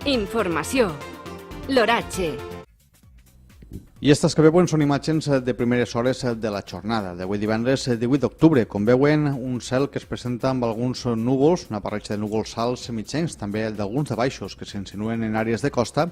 Informació. L'oratge. I estas que veuen són imatges de primeres hores de la jornada d'avui divendres 18 d'octubre. Com veuen, un cel que es presenta amb alguns núvols, una barreja de núvols alts mitjans, també d'alguns de baixos que s'insinuen en àrees de costa,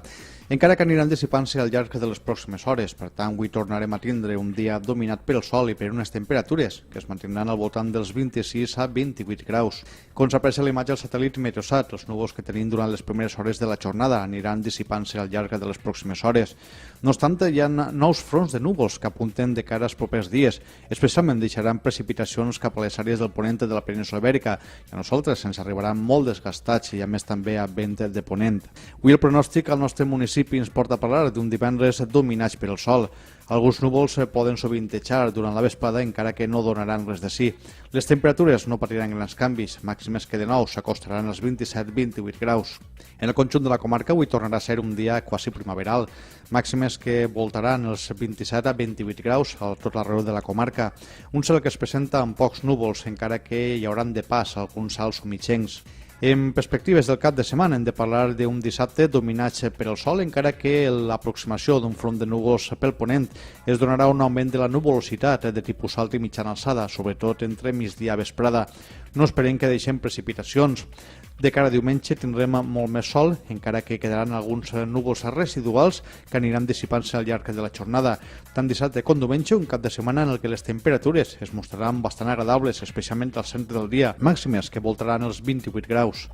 encara que aniran dissipant-se al llarg de les pròximes hores. Per tant, avui tornarem a tindre un dia dominat per el sol i per unes temperatures que es mantindran al voltant dels 26 a 28 graus. Com s'aprecia a la imatge del satèl·lit Meteosat, els núvols que tenim durant les primeres hores de la jornada aniran dissipant-se al llarg de les pròximes hores. No obstant, hi ha nous fronts de núvols que apunten de cara als propers dies. Especialment deixaran precipitacions cap a les àrees del ponent de la península Ibèrica i a nosaltres ens arribaran molt desgastats i a més també a vent de ponent. Avui el pronòstic al nostre municipi ens porta a parlar d'un divendres dominats per el sol. Alguns núvols poden sovintejar durant la vesprada encara que no donaran res de sí. Les temperatures no patiran grans canvis, màximes que de nou s'acostaran als 27-28 graus. En el conjunt de la comarca avui tornarà a ser un dia quasi primaveral, màximes que voltaran els 27 a 28 graus a tot l'arreu de la comarca. Un cel que es presenta amb pocs núvols, encara que hi hauran de pas alguns alts o mitjans. En perspectives del cap de setmana hem de parlar d'un dissabte dominat per el sol, encara que l'aproximació d'un front de núvols pel ponent es donarà un augment de la nuvolositat de tipus alt i mitjana alçada, sobretot entre migdia i vesprada. No esperem que deixem precipitacions. De cara a diumenge tindrem molt més sol, encara que quedaran alguns núvols residuals que aniran dissipant-se al llarg de la jornada. Tant dissabte com diumenge, un cap de setmana en el que les temperatures es mostraran bastant agradables, especialment al centre del dia, màximes que voltaran els 28 graus.